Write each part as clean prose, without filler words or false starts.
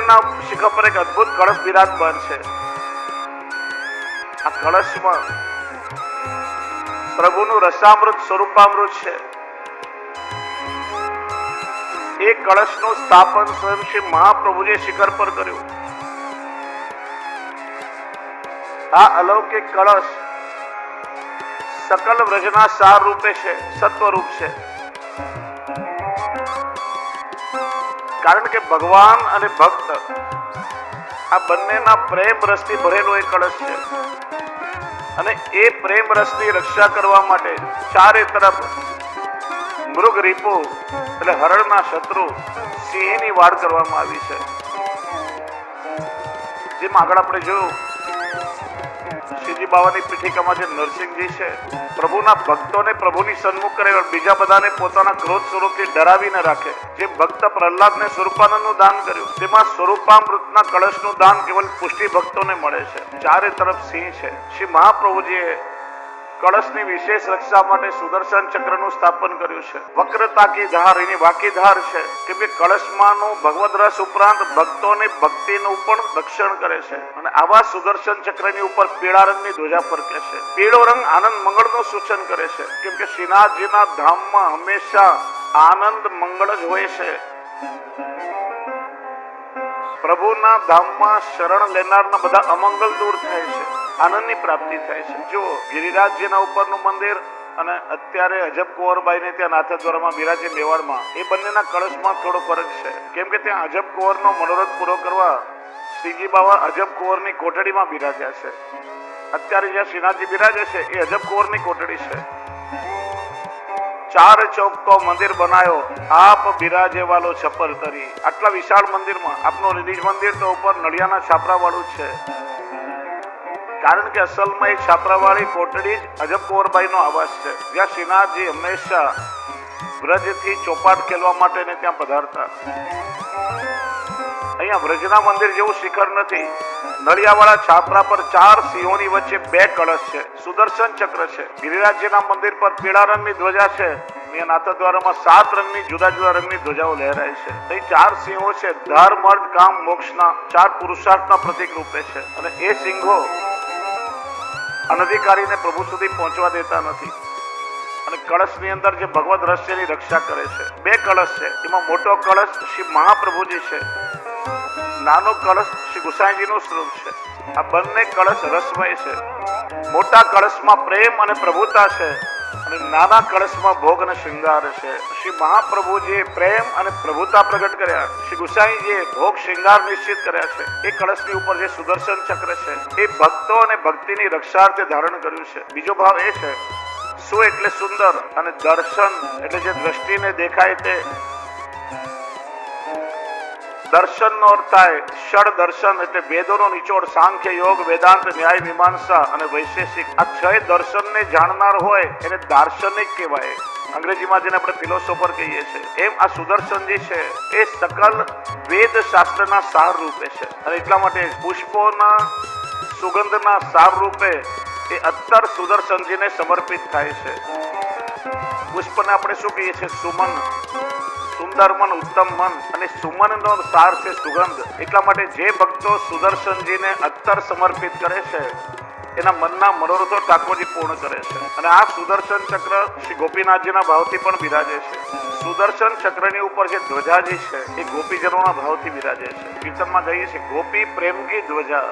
મંદિરના શિખર પર એક અદ્ભુત કળશ બિરાજમાન છે. આ કળશમાં પ્રભુનું રસામૃત સ્વરૂપામૃત છે. એ કળશનું સ્થાપન સ્વયં શ્રી મહાપ્રભુએ શિખર પર કર્યું. આ અલૌકિક કળશ સકલ વ્રજના સાર રૂપે છે, સત્વરૂપ છે. કારણ કે ભગવાન અને ભક્ત આ બંનેના પ્રેમ રસથી ભરેલો એક કળશ છે. અને એ પ્રેમ રસની રક્ષા કરવા માટે ચારે તરફ મૃગ રીપો એટલે હરણના શત્રુ સિંહની વાડ કરવામાં આવી છે. જેમ આગળ આપણે જોયું, શ્રીજી બાવાની પીઠિકામાં જે નરસિંહજી છે, પ્રભુના ભક્તોને પ્રભુની સન્મુખ કરે, બીજા બધાને પોતાના ક્રોધ સ્વરૂપથી ડરાવીને રાખે. જે ભક્ત પ્રહલાદને સ્વરૂપાનંદનું દાન કર્યું, તેમાં સ્વરૂપામૃતના કળશનું દાન કેવલ પુષ્ટિ ભક્તોને મળે છે. ચારે તરફ સિંહ છે. શ્રી મહાપ્રભુજીએ કળશની વિશેષ રક્ષા માટે સુદર્શન ચક્રનું સ્થાપન કર્યું છે. વક્રતા કી ધાર એની વાકી ધાર છે, કેમ કે કળશમાંનું ભગવદ રસ ઉપરાંત ભક્તોને ભક્તિનું પણ રક્ષણ કરે છે. અને આવા સુદર્શન ચક્રની ઉપર પીળા રંગની ધ્વજા ફરકે છે. પીળો રંગ આનંદ મંગળનું સૂચન કરે છે, કેમ કે શ્રીનાથજીના ધામમાં હંમેશા આનંદ મંગળ જ હોય છે. પ્રભુના ધામમાં શરણ લેનારના બધા અમંગલ દૂર થાય છે, આનંદની પ્રાપ્તિ થાય છે. જો ગિરિરાજજીના ઉપરનું મંદિર અને અત્યારે અજબ કુંવરબાઈને ત્યાં નાથદ્વારામાં બિરાજે મેવાડમાં, એ બંનેના કળશમાં થોડો ફરક છે. કેમ કે ત્યાં અજબ કુંવરનો મનોરથ પૂરો કરવા શ્રીજી બાવા અજબ કુંવરની કોટડીમાં બિરાજ્યા છે. અત્યારે જ્યાં શ્રીનાથજી બિરાજે છે એ અજબ કુંવરની કોટડી છે. ચાર ચોક કો મંદિર બનાયો, આપ બિરાજે વાલો છપર તરી. આટલા વિશાળ મંદિરમાં આપનું નિજ મંદિર તો ઉપર નળિયાના છાપરા વાળું છે. કારણ કે અસલમાં એક છાપરાવાળી કોટડી જ અજબ કુંવરબાઈનો આવાસ છે, જ્યાં શ્રીનાથજી હંમેશા વ્રજથી ચોપાટ ખેલવા માટે ત્યાં પધારતા. અહીંયા વ્રજના મંદિર જેવું શિખર નથી. નળિયાવાળા છાપરા પર ચાર સિંહોની વચ્ચે બે કળશ છે, સુદર્શન ચક્ર છે. ગિરિરાજજીના મંદિર પર પીળા રંગની ધ્વજા છે. અહીંયા નાથદ્વારામાં 7 રંગની જુદા જુદા રંગની ધ્વજાઓ લહેરાય છે. અહીં 4 સિંહો છે, ધર્મ અર્થ કામ મોક્ષના 4 પુરુષાર્થના પ્રતીક રૂપે છે. અને એ સિંહો અનધિકારીને પ્રભુ સુધી પહોંચવા દેતા નથી. અને કળશની અંદર જે ભગવદ રહસ્યની રક્ષા કરે છે. 2 કળશ છે, એમાં મોટો કળશ શ્રી મહાપ્રભુજી છે, નાનો કળશ શ્રી ગુસાઈજીનું સ્વરૂપ છે. આ બંને કળશ રસમય છે. મોટા કળશમાં પ્રેમ અને પ્રભુતા છે, અને નાના કળશમાં ભોગ અને શૃંગાર છે. શ્રી મહાપ્રભુજીએ પ્રેમ અને પ્રભુતા પ્રગટ કર્યા, શ્રી ગુસાઈજીએ ભોગ શૃંગાર નિશ્ચિત કર્યા છે. એ કળશની ઉપર જે સુદર્શન ચક્ર છે એ ભક્તો અને ભક્તિની રક્ષાર્થે ધારણ કર્યું છે. બીજો ભાવ એ છે, સુ એટલે સુંદર અને દર્શન એટલે જે દ્રષ્ટિને દેખાય તે. દર્શનનો અર્થ થાય ષડ દર્શન એટલે વેદોનો નિચોડ, સાંખ્ય, યોગ, વેદાંત, ન્યાય, મીમાંસા અને વૈશેષિક. આ 6 દર્શનને જાણનાર હોય એને દાર્શનિક કહેવાય. અંગ્રેજીમાં જેને આપણે ફિલોસોફર કહીએ છીએ. એમ આ સુદર્શનજી છે એ સકલ વેદ શાસ્ત્રના સાર રૂપે છે. અને એટલા માટે પુષ્પોના સુગંધના સાર રૂપે એ અત્તર સુદર્શનજીને સમર્પિત થાય છે. પુષ્પને આપણે શું કહીએ છીએ? સુમન. સુંદર મન, ઉત્તમ મન. અને સુમનનો સાર છે સુગંધ. એટલા માટે જે ભક્તો સુદર્શનજીને અત્તર સમર્પિત કરે છે એના મનના મનોરથો ઠાકોરજી પૂર્ણ કરે છે. અને આ સુદર્શન ચક્ર શ્રી ગોપીનાથજીના ભાવથી પણ બિરાજે છે. સુદર્શન ચક્રની ઉપર જે ધ્વજાજી છે એ ગોપીજનોના ભાવથી બિરાજે છે. કીર્તનમાં કહીએ છીએ, ગોપી પ્રેમ કી ધ્વજા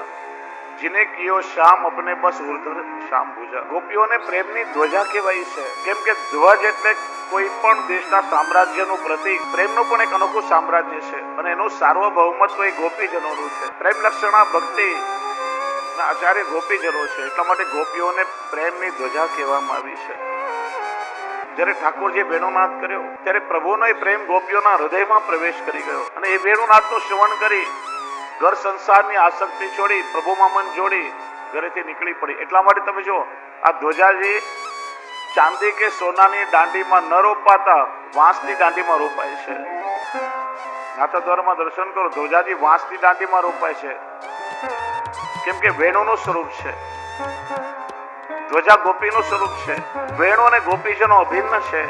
जिन्हें कियो श्याम अपने बस उर्धर श्याम भुजा. ગોપીઓને પ્રેમની ધ્વજા કહેવાય છે. કેમ કે ધ્વજ એટલે કોઈ પણ દેશના સામ્રાજ્યનું પ્રતીક. પ્રેમનું પણ એક અનોખું સામ્રાજ્ય છે, અને એનું સાર્વભૌમત્વ એ ગોપીજનોનું છે. પ્રેમ લક્ષણા ભક્તિ આચાર્ય ગોપીજનો છે. એટલા માટે ગોપીઓને પ્રેમની ધ્વજા કહેવામાં આવી છે. જ્યારે ઠાકોરજીએ વેણુનાદ કર્યો ત્યારે પ્રભુનો એ પ્રેમ ગોપીઓના હૃદયમાં પ્રવેશ કરી ગયો. અને એ વેણુનાદનું શ્રવણ કરી ઘર સંસારની આસક્તિ છોડી પ્રભુમાં મન જોડી ઘરેથી નીકળી પડી. એટલા માટે તમે જો આ ધ્વજાજી ચાંદી કે સોનાની દાંડીમાં ન રોપાતા વાંસની દાંડીમાં રોપાય છે. નાથદ્વારમાં દર્શન કરો, ધ્વજાજી વાંસની દાંડીમાં રોપાય છે. કેમ કે વેણુનું સ્વરૂપ છે. ધ્વજા ગોપીનું સ્વરૂપ છે. વેણુ અને ગોપીજનો અભિન્ન છે.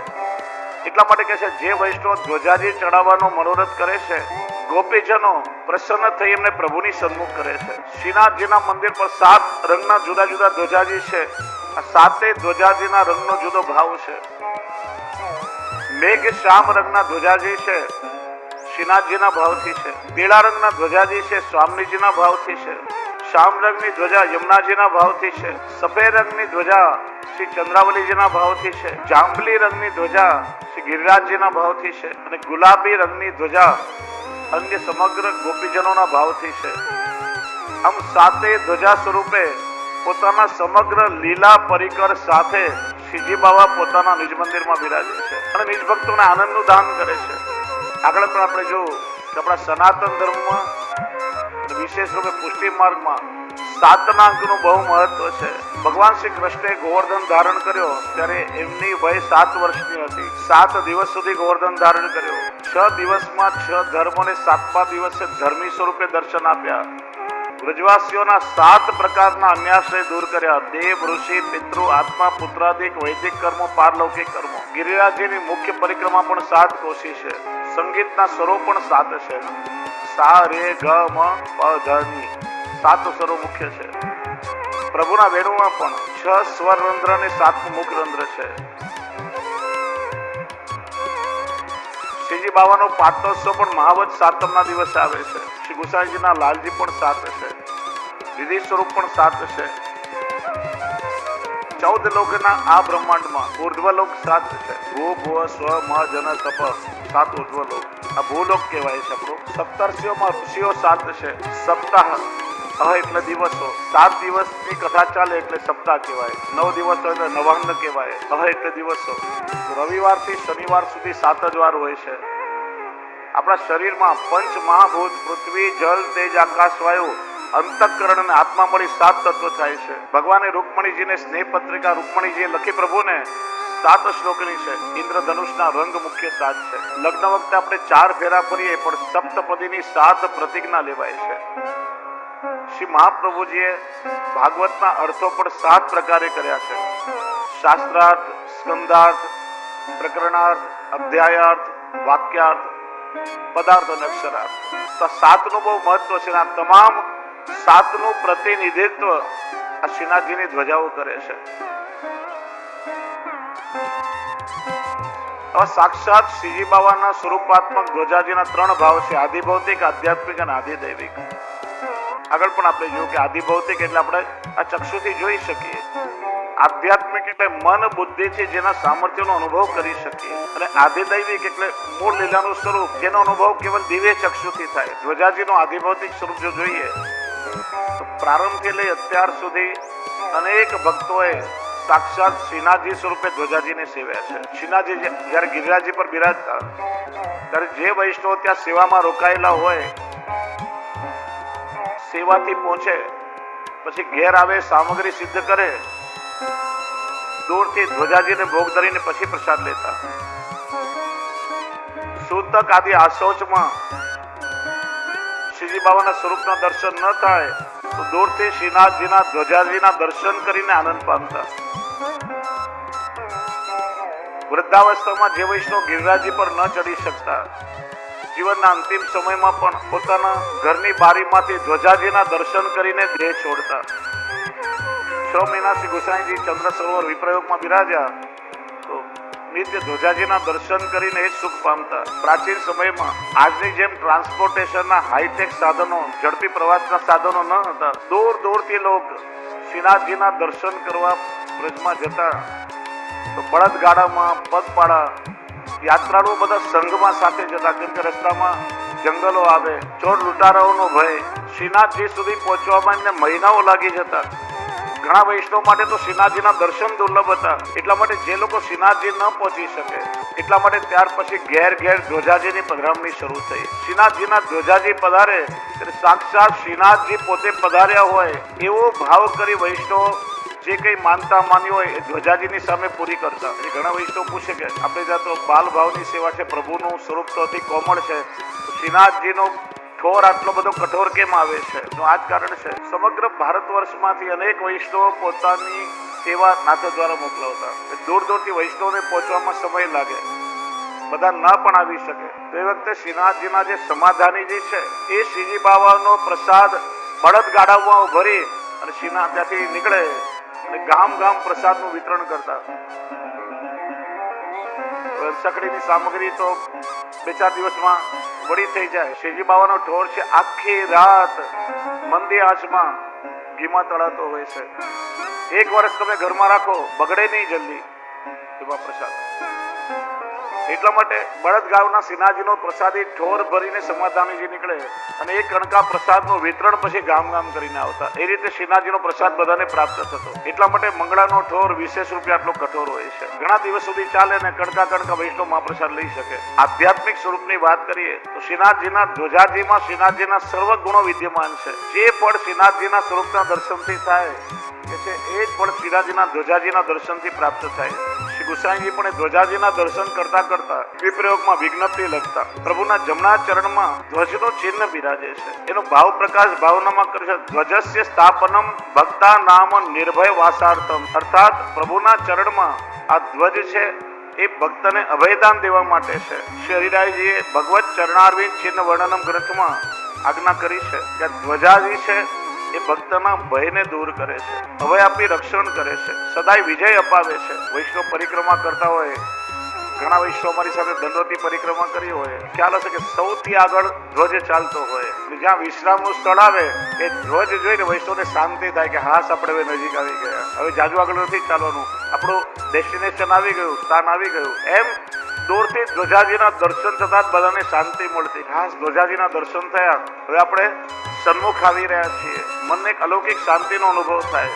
એટલા માટે કહે છે જે વૈષ્ણવ ધ્વજાજી ચડાવવાનો મનોરથ કરે છે ગોપીજનો પ્રસન્ન થઈ એમને પ્રભુની સન્મુખ કરે છે. શ્રીનાથજીના મંદિર પર 7 રંગના જુદા જુદા ધ્વજાજી છે. આ 7 ધ્વજાજીના રંગનો જુદો ભાવ છે. મેઘ શ્યામ રંગના ધ્વજાજી છે, શ્રીનાથજીના ભાવથી છે. પીળા રંગના ધ્વજાજી છે, સ્વામીજીના ભાવથી છે. શ્યામ રંગની ધ્વજા યમુનાજીના ભાવથી છે. સફેદ રંગની ધ્વજા શ્રી ચંદ્રાવલીજીના ભાવથી છે. જાંબલી રંગની ધ્વજા શ્રી ગિરિરાજજીના ભાવથી છે. અને ગુલાબી રંગની ધ્વજા અન્ય સમગ્ર ગોપીજનોના ભાવથી છે. આમ 7 ધ્વજા સ્વરૂપે પોતાના સમગ્ર લીલા પરિકર સાથે શ્રીજી બાવા પોતાના નિજ મંદિરમાં બિરાજે છે અને નિજ ભક્તોને આનંદનું દાન કરે છે. આગળ પણ આપણે જોયું કે આપણા સનાતન ધર્મમાં વિશેષ રૂપે પુષ્ટિ માર્ગમાં 7ના અંકનું બહુ મહત્વ છે. ભગવાન શ્રી કૃષ્ણે ગોવર્ધન ધારણ કર્યો ત્યારે એમની વય 7 વર્ષની હતી. 7 દિવસ સુધી ગોવર્ધન ધારણ કર્યો. 6 દિવસમાં 6 ધર્મોને 7મા દિવસે ધર્મી સ્વરૂપે દર્શન આપ્યા. વ્રજવાસીઓના 7 પ્રકારના અન્યાશ્રય દૂર કર્યા. દેવ, ઋષિ, પિતૃ, આત્મા, પુત્રાદિક, વૈદિક કર્મો, પારલૌકિક કર્મો. ગિરિરાજજીની મુખ્ય પરિક્રમા પણ 7 કોશી છે. સંગીતના સ્વરો પણ 7 છે. સા, રે, ગ, મ, પ, ધ, ની 7 સ્વરો મુખ્ય છે. પ્રભુના વેણુમાં પણ 6 સ્વર રંધ્ર અને 7મું મુખ રંધ્ર છે. શ્રીજી બાવાનો પાટોત્સવ પણ મહાવત 7મના દિવસે આવે છે. શ્રી ગુસાઈજીના લાલજી પણ 7 છે. વિધિ સ્વરૂપ પણ 7 છે. 14 લોકના આ બ્રહ્માંડમાં ઉર્ધ્વલોક 7 છે. ભૂ, ભુવ, સ્વ, મ, જન, તપ 7 ઉર્ધ્વલોક. આ ભૂલોક કહેવાય છે આપણું. સપ્તર્ષિઓમાં ઋષિઓ 7 છે. સપ્તાહ એટલે દિવસો. 7 દિવસની કથા ચાલે એટલે સપ્તાહ કહેવાય. 9 દિવસ હોય એટલે નવાન્ન કહેવાય. એટલે દિવસો. રવિવારથી શનિવાર સુધી 7 જ વાર હોય છે. આપણા શરીરમાં પંચ મહાભૂત પૃથ્વી, જલ, તેજ, આકાશ, વાયુ, અંતઃકરણ અને આત્મા મળી 7 તત્વ થાય છે. ભગવાને રૂકમણીજીને સ્નેહ પત્રિકા રૂકમણીજીએ લખી પ્રભુને 7 શ્લોકની છે. ઇન્દ્રધનુષના રંગ મુખ્ય 7 છે. લગ્ન વખતે આપણે 4 ફેરા ફરીએ પણ સપ્તપદીની 7 પ્રતિજ્ઞા લેવાય છે. શ્રી મહાપ્રભુજીએ ભાગવતના અર્થો પણ 7 પ્રકારે કર્યા છે. શાસ્ત્રાર્થ, સ્કંદાર્થ, પ્રકરણાર્થ, અધ્યાયાર્થ, વાક્યાર્થ, પદાર્થ અને અક્ષરાર્થ. તો 7નું બહુ મહત્વ છે. આ તમામ 7નું પ્રતિનિધિત્વ આ શ્રીનાથજીની ધ્વજાઓ કરે છે. હવે સાક્ષાત શ્રીજી બાવાના સ્વરૂપાત્મક ધ્વજાજીના 3 ભાવ છે. આદિભૌતિક, આધ્યાત્મિક અને આદિદૈવિક. આગળ પણ આપણે જોયું કે આદિભૌતિક એટલે આપણે આ ચક્ષુથી જોઈ શકીએ. આધ્યાત્મિક એટલે મન બુદ્ધિથી જેના સામર્થ્યનો અનુભવ કરી શકીએ. અને આદિદૈવિક એટલે મૂળ લીલાનું સ્વરૂપ જેનો અનુભવ કેવલ દિવ્ય ચક્ષુથી થાય. ધ્વજાજીનું આદિભૌતિક સ્વરૂપ જો જોઈએ તો પ્રારંભથી લઈ અત્યાર સુધી અનેક ભક્તોએ સાક્ષાત શ્રીનાથજી સ્વરૂપે ધ્વજાજીને સેવ્યા છે. શ્રીનાથજી જ્યારે ગિરિરાજજી પર બિરાજતા ત્યારે જે વૈષ્ણવ ત્યાં સેવામાં રોકાયેલા હોય, સેવાથી પહોંચે પછી ઘેર આવે, સામગ્રી સિદ્ધ કરે, દૂરથી ધ્વજાજીને ભોગ ધરીને પછી પ્રસાદ લેતા. સૂતક આદિ આશૌચમાં શ્રીજી બાબાના સ્વરૂપના દર્શન ન થાય તો દૂરથી શ્રીનાથજીના ધ્વજાજીના દર્શન કરીને આનંદ પામતા. વૃદ્ધાવસ્થામાં જે વૈષ્ણવ ગિરિરાજજી પર ન ચડી શકતા, જીવનના અંતિમ સમયમાં પણ પોતાના ઘરની બારીમાંથી ધ્વજાજીના દર્શન કરીને દેહ છોડતા. 6 મહિના શ્રી ગુસાઈજી ચંદ્ર સરોવર વિપ્રયોગમાં બિરાજ્યા તો નિત્ય ધ્વજાજીના દર્શન કરીને એ સુખ પામતા. પ્રાચીન સમયમાં આજની જેમ ટ્રાન્સપોર્ટેશનના હાઈટેક સાધનો, ઝડપી પ્રવાસના સાધનો ન હતા. દૂર દૂરથી લોકો શ્રીનાથજીના દર્શન કરવા બ્રજમાં જતા તો બળદગાડામાં, પગપાળા યાત્રાળુઓ બધા સંઘમાં સાથે જતા. કેમ કે રસ્તામાં જંગલો આવે, ચોર લૂંટારાઓનો ભય. શ્રીનાથજી સુધી પહોંચવામાં એમને મહિનાઓ લાગી જતા. ઘણા વૈષ્ણવ માટે તો શ્રીનાથજીના દર્શન દુર્લભ હતા. એટલા માટે જે લોકો શ્રીનાથજી ન પહોંચી શકે એટલા માટે ત્યાર પછી ઘેર ઘેર ધ્વજાજીની પધરામણી શરૂ થઈ. શ્રીનાથજીના ધ્વજાજી પધારે ત્યારે સાક્ષાત શ્રીનાથજી પોતે પધાર્યા હોય એવો ભાવ કરી વૈષ્ણવ જે કઈ માનતા માની હોય એ ધ્વજાજીની સામે પૂરી કરતા. એટલે ઘણા વૈષ્ણવ પૂછે કે આપણે જ્યાં તો બાલ ભાવની સેવા છે, પ્રભુનું સ્વરૂપ તો અતિ કોમળ છે, શ્રીનાથજીનો ઠોર આટલો બધો કઠોર કેમ આવે છે? તો આ જ કારણ છે. સમગ્ર ભારત વર્ષમાંથી અનેક વૈષ્ણવો પોતાની સેવા નાથ દ્વારા મોકલાવતા. દૂર દૂરથી વૈષ્ણવને પહોંચવામાં સમય લાગે. બધા ન પણ આવી શકે તો એ વખતે શ્રીનાથજીના જે સમાધાનીજી છે એ શ્રીજી બાવાનો પ્રસાદ બળદગાડામાં ભરી અને શ્રીનાથ ત્યાંથી નીકળે અને ગામ ગામ પ્રસાદનું વિતરણ કરતા. સકડીની સામગ્રી તો 2-4 દિવસમાં વળી થઈ જાય. શ્રીજી બાવાનો ઢોર છે આખી રાત મંદી આંચમાં ઘીમાં તળાતો હોય છે. 1 વર્ષ તમે ઘરમાં રાખો, બગડે નહીં જલ્દી એવા પ્રસાદ. એટલા માટે બળદગાવના શ્રીનાથજીનો પ્રસાદી ઢોર ભરીને સમાધાનીજી નીકળે અને એ કણકા પ્રસાદનું વિતરણ પછી ગામ ગામ કરીને આવતા. એ રીતે શ્રીનાથજીનો પ્રસાદ બધાને પ્રાપ્ત થતો. એટલા માટે મંગળાનો ઢોર 20 રૂપિયા આટલો કઠોર હોય છે. ઘણા દિવસ સુધી ચાલે ને કણકા વૈષ્ણવ મહાપ્રસાદ લઈ શકે. આધ્યાત્મિક સ્વરૂપની વાત કરીએ તો શ્રીનાથજીના ધ્વજાજીમાં શ્રીનાથજીના સર્વ ગુણો વિદ્યમાન છે. જે ફળ શ્રીનાથજીના સ્વરૂપના દર્શનથી થાય એ છે એ જ ફળ શ્રીનાથજીના ધ્વજાજીના દર્શનથી પ્રાપ્ત થાય. શ્રી ગુસાઈજી પણ ધ્વજાજીના દર્શન કરતા કરતા વિપ્રયોગમાં વિજ્ઞપ્તિ લખતા. પ્રભુના જમણા ચરણમાં ધ્વજનું ચિહ્ન બિરાજે છે. એનો ભાવ પ્રકાશ ભાવનામાં કરે છે. ધ્વજસ્ય સ્થાપનમ ભક્તા નામ નિર્ભય વાસાર્થમ, અર્થાત પ્રભુના ચરણમાં આ ધ્વજ છે એ ભક્તને અભયદાન દેવા માટે છે. શ્રી હરિરાયજીએ ભગવત ચરણારવિંદ ચિહ્ન વર્ણનમ ગ્રંથમાં આજ્ઞા કરી છે કે ધ્વજાજી છે એ ભક્તના ભયને દૂર કરે છે, અભય આપી રક્ષણ કરે છે, સદાય વિજય અપાવે છે. વૈષ્ણવ પરિક્રમા કરતા હોય, ઘણા વૈષ્ણવ અમારી સાથે દંડવતી પરિક્રમા કરી હોય, ખ્યાલ હશે કે સૌથી આગળ ધ્વજ ચાલતો હોય. જ્યાં વિશ્રામનું સ્થળ આવે એ ધ્વજ જોઈને વૈષ્ણવને શાંતિ થાય કે હાસ આપણે હવે નજીક આવી ગયા, હવે જાજુ આગળ નથી ચાલવાનું, આપણું ડેસ્ટિનેશન આવી ગયું, સ્થાન આવી ગયું. એમ દૂરથી ધ્વજાજીના દર્શન થતા જ બધાને શાંતિ મળતી. ખાસ ધ્વજાજીના દર્શન થયા, હવે આપણે સન્મુખ આવી રહ્યા છીએ, મનને એક અલૌકિક શાંતિનો અનુભવ થાય.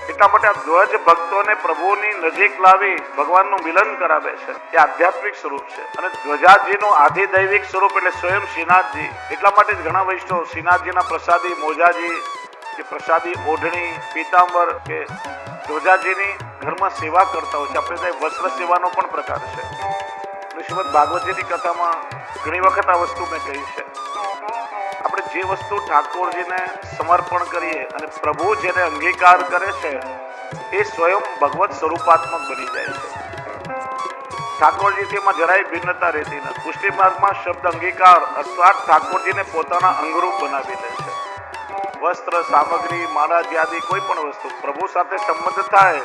એટલા માટે આ ધ્વજ ભક્તોને પ્રભુની નજીક લાવી ભગવાનનું મિલન કરાવે છે. એ આધ્યાત્મિક સ્વરૂપ છે. અને ધ્વજાજીનું આધિદૈવિક સ્વરૂપ એટલે સ્વયં શ્રીનાથજી. એટલા માટે જ ઘણા વૈષ્ણવ શ્રીનાથજીના પ્રસાદી મોજાજી કે પ્રસાદી ઓઢણી પીતાંબર કે ધ્વજાજીની ઘરમાં સેવા કરતા હોય છે. આપણે ત્યાં વસ્ત્ર સેવાનો પણ પ્રકાર છે. શ્રીમદ ભાગવતજીની કથામાં ઘણી વખત આ વસ્તુ મેં કહી છે. આપણે જે વસ્તુ ઠાકોરજીને સમર્પણ કરીએ અને પ્રભુ જેને અંગીકાર કરે છે એ સ્વયં ભગવત સ્વરૂપાત્મક બની જાય છે. ઠાકોરજીથી એમાં જરાય ભિન્નતા રહેતી નથી. પુષ્ટિ માર્ગમાં શબ્દ અંગીકાર અર્થાત ઠાકોરજીને પોતાના અંગરૂપ બનાવી લે છે. વસ્ત્ર સામગ્રી માળા આદિ કોઈ પણ વસ્તુ પ્રભુ સાથે સંબંધ થાય,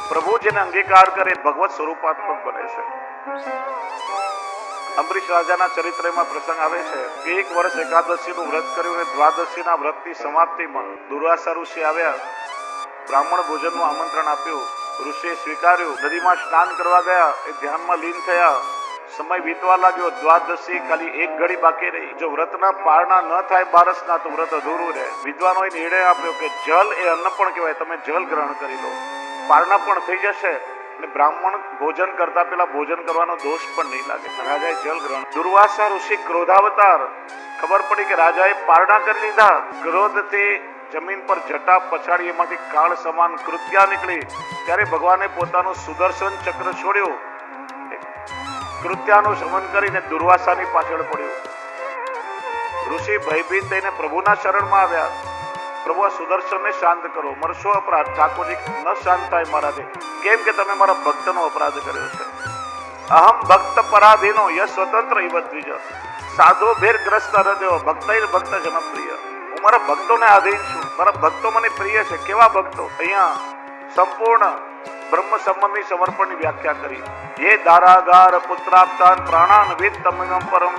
પ્રભુ જેને અંગીકાર કરે ભગવત સ્વરૂપાત્મક બને છે. અંબરીશ રાજાના ચરિત્રમાં પ્રસંગ આવે છે કે 1 વર્ષ એકાદશીનું વ્રત કર્યું અને દ્વાદશીના વ્રતની સમાપ્તિમાં દુર્વાસા ઋષિ આવ્યા, બ્રાહ્મણ ભોજનનું આમંત્રણ આપ્યું. ઋષિએ સ્વીકાર્યું, નદીમાં સ્નાન કરવા ગયા, એ ધ્યાનમાં લીન થયા. સમય વીતવા લાગ્યો, દ્વાદશી ખાલી 1 ઘડી બાકી રહી. જો વ્રતના પારણા ન થાય બારસના તો વ્રત અધૂરું રહે. વિદ્વાનોએ નિર્ણય આપ્યો કે જલ એ અન્ન પણ કહેવાય, તમે જલ ગ્રહણ કરી લો, પારણા પણ થઈ જશે અને બ્રાહ્મણ ભોજન કરતા પેલા ભોજન કરવાનો દોષ પણ નહીં લાગે. રાજાએ જલ ગ્રહણ. દુર્વાસા ઋષિ ક્રોધાવતાર, ખબર પડી કે રાજાએ પારણા કરી લીધા. ક્રોધથી જમીન પર જટા પછાડી એમાંથી કાળ સમાન કૃત્યા નીકળી. ત્યારે ભગવાને પોતાનું સુદર્શન ચક્ર છોડ્યું, કૃત્યાનું શમન કરીને દુર્વાસાની પાછળ પડ્યું. ઋષિ ભયભીત થઈને પ્રભુના શરણમાં આવ્યા. પ્રભુ, આ સુદર્શનને શાંત કરો, મારો શું અપરાધ? ઠાકોરજી ન શાંત થાય મારાથી. કેમ કે તમે મારા ભક્તનો અપરાધ કર્યો છે. અહમ ભક્ત પરાધીનો ય સ્વતંત્ર ઇવદ્વિજ, સાધુ ભેર ગ્રસ્ત હૃદયો ભક્તૈર ભક્ત જનપ્રિય. હું મારા ભક્તોને આધીન છું, મારા ભક્તો મને પ્રિય છે. કેવા ભક્તો? અહીંયા સંપૂર્ણ બ્રહ્મ સંબંધી સમર્પણની વ્યાખ્યા કરી. ये दारागार पुत्राप्तान प्राणान विद तमिगम परम.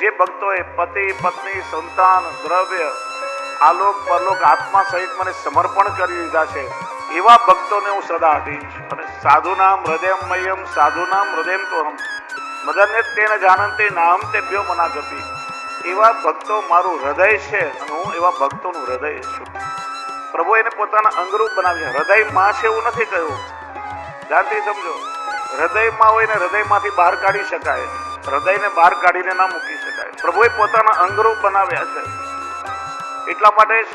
જે ભક્તોએ પતિ પત્ની સંતાન દ્રવ્ય આલોક પરલોક આત્મા સહિત મને સમર્પણ કરી દીધા છે, એવા ભક્તોને હું સદા આધીન છું. અને સાધુનામ હૃદયમયમ સાધુનામ હૃદયમ તો હમ મદન્ય તેન જાનંતે નામ તેભ્યો મનાગતિ. એવા ભક્તો મારું હૃદય છે અને હું એવા ભક્તોનું હૃદય છું. પ્રભુ એને પોતાના અંગરૂપ બનાવ્યા. હૃદયમાં છે એવું નથી કહ્યું, ધ્યાનથી સમજો. હૃદયમાં હોય ને હૃદયમાંથી બહાર કાઢી શકાય, હૃદયને બહાર કાઢીને ના મૂકી શકાય. પ્રભુએ પોતાના અંગરૂપ બનાવ્યા છે. એટલા માટે જ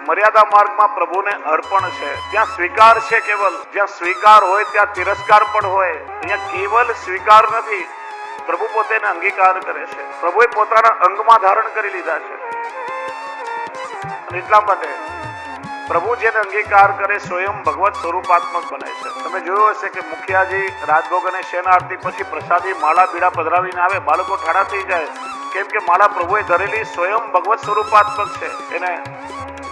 મર્યાદા માર્ગમાં પ્રભુને અર્પણ છે. ત્યાં સ્વીકાર છે કેવલ. જ્યાં સ્વીકાર હોય ત્યાં તિરસ્કાર પણ હોય. અહીંયા કેવલ સ્વીકાર નથી, પ્રભુ પોતે અંગીકાર કરે છે. પ્રભુએ પોતાના અંગમાં ધારણ કરી લીધા છે. એટલા માટે પ્રભુ જેને અંગીકાર કરે સ્વયં ભગવત સ્વરૂપાત્મક બને છે. તમે જોયું હશે કે મુખિયાજી રાજભોગ અને શેના આરતી પછી પ્રસાદી માળા બીડા પધરાવીને આવે, બાળકો ઠાડા થઈ જાય, કેમ કે માળા પ્રભુએ ધરેલી સ્વયં ભગવત સ્વરૂપાત્મક છે. એને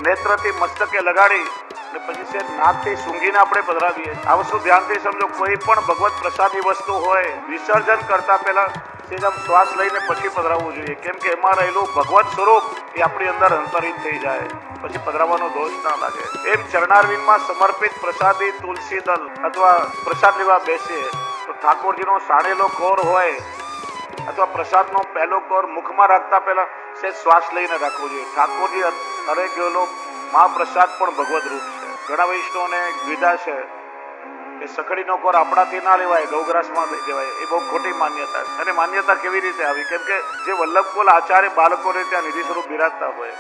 નેત્રથી મસ્તકે લગાડી અને પછી છે નાકથી સૂંઘીને આપણે પધરાવીએ. આ વસ્તુ ધ્યાનથી સમજો. કોઈ પણ ભગવત પ્રસાદી વસ્તુ હોય વિસર્જન કરતા પહેલા તેમ શ્વાસ લઈને પછી પધરાવવું જોઈએ, કેમ કે એમાં રહેલું ભગવત સ્વરૂપ એ આપણી અંદર અંતરિત થઈ જાય, પછી પધરાવવાનો દોષ ના લાગે. એમ ચરણારવિંદમાં સમર્પિત પ્રસાદી તુલસી દલ અથવા પ્રસાદ લેવા બેસીએ તો ઠાકોરજીનો સાણેલો કોર હોય અથવા પ્રસાદનો પહેલો કોર મુખમાં રાખતા પહેલા સે શ્વાસ લઈને રાખવો જોઈએ. ઠાકોરજી અરે ગયેલો મહાપ્રસાદ પણ ભગવત રૂપ છે. ઘણા વૈષ્ણવોને વિધા છે કે સખડીનો કોર આપણાથી ના લેવાય, ગૌગ્રાસમાં લઈ જવાય. એ બહુ ખોટી માન્યતા છે. અને માન્યતા કેવી રીતે આવી? કેમ કે જે વલ્લભકુલ આચાર્ય બાળકોને ત્યાં નિધિ સ્વરૂપ બિરાજતા હોય,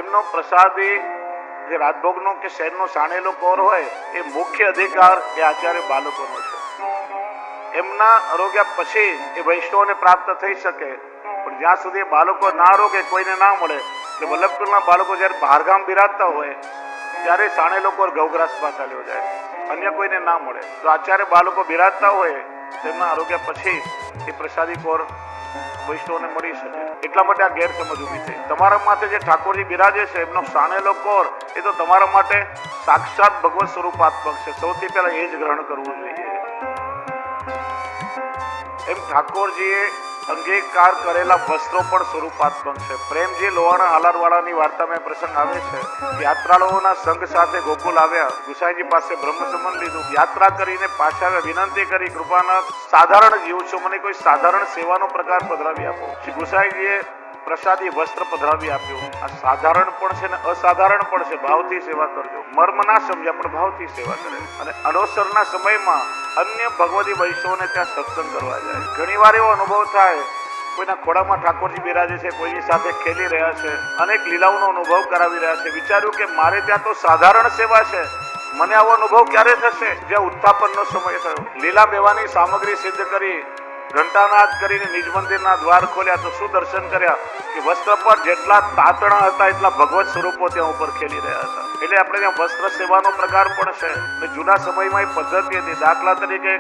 એમનો પ્રસાદી જે રાજભોગનો કે શહેરનો સાણેલો કોર હોય એ મુખ્ય અધિકાર એ આચાર્ય બાળકોનો છે. એમના આરોગ્ય પછી એ વૈષ્ણવને પ્રાપ્ત થઈ શકે, પણ જ્યાં સુધી બાળકો ના આરોગે કોઈને ના મળે. એટલે વલ્લભકુલના બાળકો જ્યારે બહારગામ બિરાજતા હોય ત્યારે સાણેલો કોર ગૌગ્રાસમાં ચાલ્યો જાય, અન્ય કોઈને ના મળે. તો આચાર્ય બાળકો બિરાજતા હોય તેમના આરોગ્ય પછી એ પ્રસાદી કોર વૈષ્ણવને મળી શકે. એટલા માટે આ ગેરસમજ ઊભી થઈ. તમારા માટે જે ઠાકોરજી બિરાજે છે એમનો સાણેલો કોર એ તો તમારા માટે સાક્ષાત ભગવત સ્વરૂપાત્મક છે. સૌથી પહેલા એ જ ગ્રહણ કરવું જોઈએ. એમ ઠાકોરજીએ અંગીકાર કરેલા વસ્ત્રો પણ સ્વરૂપાત્મક છે. પ્રેમજી લોહાણા હાલારવાળાની વાર્તામાં પ્રસંગ આવે છે. યાત્રાળુઓના સંઘ સાથે ગોકુલ આવ્યા, ગુસાઈજી પાસે બ્રહ્મ સંબંધ લીધું, યાત્રા કરીને પાછા આવ્યા, વિનંતી કરી કૃપાના સાધારણ જીવ છો, મને કોઈ સાધારણ સેવાનો પ્રકાર પધરાવી આપો. શ્રી ગુસાઈજીએ પ્રસાદી વસ્ત્ર પધરાવી આપ્યું. આ સાધારણ પણ છે ને અસાધારણ પણ છે. ભાવથી સેવા કરજો. મર્મ ના સમજ્યા પણ ભાવથી સેવા કરે. અને અનવસરના સમયમાં અન્ય ભગવતી વૈષ્ણવને ત્યાં સત્સંગ કરવા જાય. ઘણી વાર એવો અનુભવ થાય, કોઈના ખોળામાં ઠાકોરજી બિરાજે છે, કોઈની સાથે ખેલી રહ્યા છે, અનેક લીલાઓનો અનુભવ કરાવી રહ્યા છે. વિચાર્યું કે મારે ત્યાં તો સાધારણ સેવા છે, મને આવો અનુભવ ક્યારે થશે? જ્યાં ઉત્થાપનનો સમય થયો, લીલા બેવાની સામગ્રી સિદ્ધ કરી, ઘંટાનાદ કરીને નિજ મંદિરના દ્વાર ખોલ્યા તો શું દર્શન કર્યા કે વસ્ત્ર પર જેટલા તાતણા હતા એટલા ભગવત સ્વરૂપો ત્યાં ઉપર ખેલી રહ્યા હતા. એટલે આપણે ત્યાં વસ્ત્ર સેવાનો પ્રકાર પણ છે. અને જૂના સમયમાં એ પદ્ધતિ હતી. દાખલા તરીકે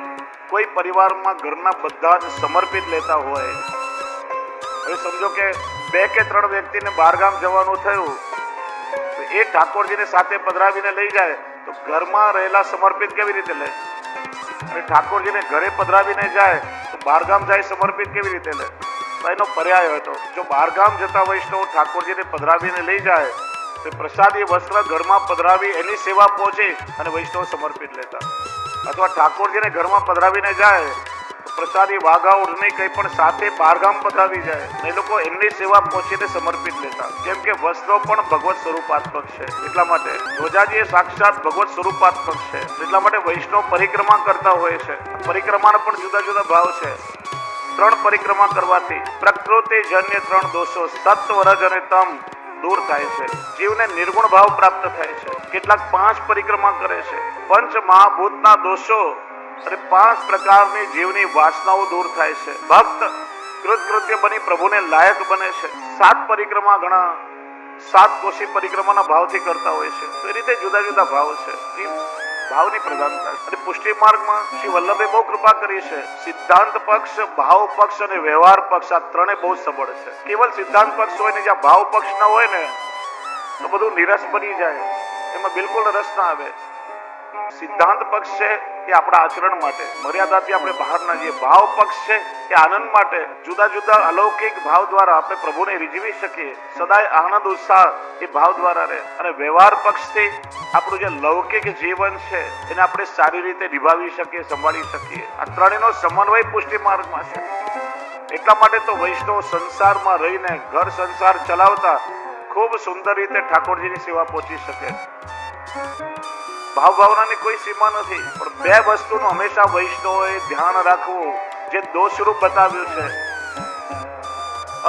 કોઈ પરિવારમાં ઘરના બધા જ સમર્પિત લેતા હોય. હવે સમજો કે 2 કે 3 વ્યક્તિને બહારગામ જવાનું થયું, તો એ ઠાકોરજીને સાથે પધરાવીને લઈ જાય તો ઘરમાં રહેલા સમર્પિત કેવી રીતે લે? અને ઠાકોરજીને ઘરે પધરાવીને જાય તો બહારગામ જાય સમર્પિત કેવી રીતે લે? તો એનો પર્યાય હતો. જો બહારગામ જતા વૈષ્ણવ ઠાકોરજીને પધરાવીને લઈ જાય તો પ્રસાદી વસ્ત્ર ઘરમાં પધરાવી એની સેવા પહોંચે અને વૈષ્ણવ સમર્પિત લેતા. અથવા ઠાકોરજીને ઘરમાં પધરાવીને જાય તો પ્રસાદી વાઘા ઉડની કંઈ પણ સાથે બહારગામ પધરાવી જાય, એ લોકો એમની સેવા પહોંચીને સમર્પિત લેતા. કેમ કે વસ્ત્રો પણ ભગવત સ્વરૂપાત્મક છે. એટલા માટે ધ્વજાજી એ સાક્ષાત ભગવત સ્વરૂપાત્મક છે. એટલા માટે વૈષ્ણવ પરિક્રમા કરતા હોય છે. પરિક્રમાના પણ જુદા જુદા ભાવ છે. 3 પરિક્રમા કરવાથી પ્રકૃતિ જન્ય 3 દોષો સત્વ રજ અને તમ દૂર થાય છે. જીવને નિર્ગુણ ભાવ પ્રાપ્ત થાય છે. કેટલાક 5 પરિક્રમા કરે છે. પંચ મહાભૂતના દોષો અને 5 પ્રકારની જીવની વાસનાઓ દૂર થાય છે. ભક્ત કૃતકૃત્ય બની પ્રભુને લાયક બને છે. 7 પરિક્રમા ઘણા 7 કોશી પરિક્રમાના ભાવથી કરતા હોય છે. તો એ રીતે જુદા જુદા ભાવ છે. એ ભાવની પ્રધાનતા. અને પુષ્ટિ માર્ગમાં શ્રી વલ્લભે બહુ કૃપા કરી છે. સિદ્ધાંત પક્ષ, ભાવ પક્ષ અને વ્યવહાર પક્ષ આ ત્રણે બહુ સબળ છે. કેવલ સિદ્ધાંત પક્ષ હોય ને જ્યાં ભાવ પક્ષ ના હોય ને તો બધું નિરસ બની જાય, એમાં બિલકુલ રસ ના આવે. સિદ્ધાંત પક્ષ છે એ આપણા આચરણ માટે, મર્યાદાથી આપણે બહાર ના જઈએ. ભાવ પક્ષ છે એ આનંદ માટે, જુદા જુદા અલૌકિક ભાવ દ્વારા આપણે પ્રભુને રીઝવી શકીએ. સદાય આનંદ ઉત્સાહ એ ભાવ દ્વારા રહે. અને વ્યવહાર પક્ષથી આપણું જે લૌકિક જીવન છે એને આપણે સારી રીતે નિભાવી શકીએ, સંભાળી શકીએ. આ ત્રણેયનો સમન્વય પુષ્ટિ માર્ગમાં છે. એટલા માટે તો વૈષ્ણવ સંસારમાં રહીને ઘર સંસાર ચલાવતા ખૂબ સુંદર રીતે ઠાકોરજીની સેવા પહોંચી શકે. ભાવ ભાવનાની કોઈ સીમા નથી. પણ 2 વસ્તુનું હંમેશા વૈષ્ણવોએ ધ્યાન રાખવું જે દોષરૂપ બતાવ્યું છે,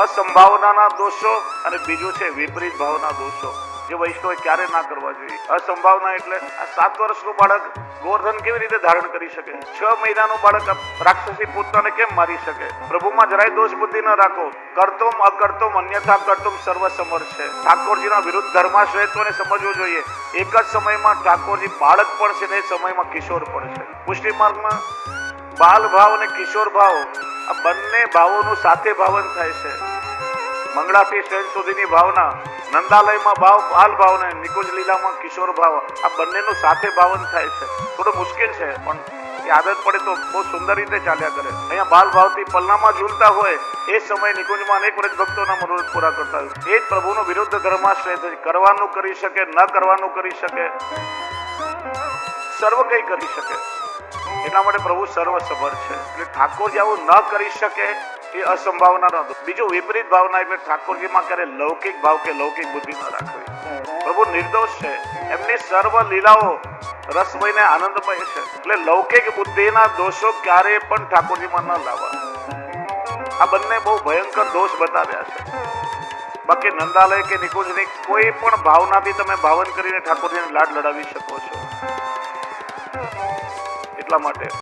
અસંભાવનાના દોષો અને બીજું છે વિપરીત ભાવના દોષો. જે વૈષ્ણવે ક્યારે ના કરવા જોઈએ. અસંભાવના એટલે આ 7 વર્ષનું બાળક ગોવર્ધન કેવી રીતે ધારણ કરી શકે? 6 મહિનાનું બાળક રાક્ષસી પૂતનાને કેમ મારી શકે? પ્રભુમાં જરાય દોષ બુદ્ધિ ન રાખો. કરતોમ અકર્તોમ અન્યથા કરતોમ સર્વ સમર્થ છે. ઠાકોરજીના વિરુદ્ધ ધર્માશ્રયત્વને સમજવું જોઈએ. એક જ સમયમાં ઠાકોરજી બાળક પણ છે ને એ સમયમાં કિશોર પણ છે. પુષ્ટિ માર્ગમાં બાલ ભાવ અને કિશોર ભાવ આ બંને ભાવોનું સાથે ભાવન થાય છે. મંગળાથી શયન સુધીની ભાવના, નંદાલયમાં ભાવ બાલ ભાવ ને નિકુંજ લીલામાં કિશોર ભાવ, આ બંનેનું સાથે ભાવન થાય છે. થોડું મુશ્કેલ છે પણ એ આદત પડે તો બહુ સુંદર રીતે ચાલ્યા કરે. અહીંયા બાલ ભાવથી પલ્લામાં ઝૂલતા હોય એ સમય નિકુંજમાં અનેક વ્રજ ભક્તોના મનોરથ પૂરા કરતા હોય. એ જ પ્રભુનો વિરુદ્ધ ધર્માશ્રય છે. કરવાનું કરી શકે, ન કરવાનું કરી શકે, સર્વ કંઈ કરી શકે. એટલા માટે પ્રભુ સર્વ સમર્થ છે. એટલે ઠાકોરજી આવું ન કરી શકે એ અસંભાવના ન હતો. બીજું વિપરીત ભાવના એટલે ઠાકોરજીમાં ક્યારે લૌકિક ભાવ કે લૌકિક બુદ્ધિ ન રાખવી. પ્રભુ નિર્દોષ છે. એમની સર્વ લીલાઓ રસમય ને આનંદમય છે. એટલે લૌકિક બુદ્ધિના દોષો ક્યારે પણ ઠાકોરજીમાં ન લાવવા. આ બંને બહુ ભયંકર દોષ બતાવ્યા છે. બાકી નંદાલય કે નિકુંજની કોઈ પણ ભાવનાથી તમે ભાવન કરીને ઠાકોરજીને લાડ લડાવી શકો છો. એટલા માટે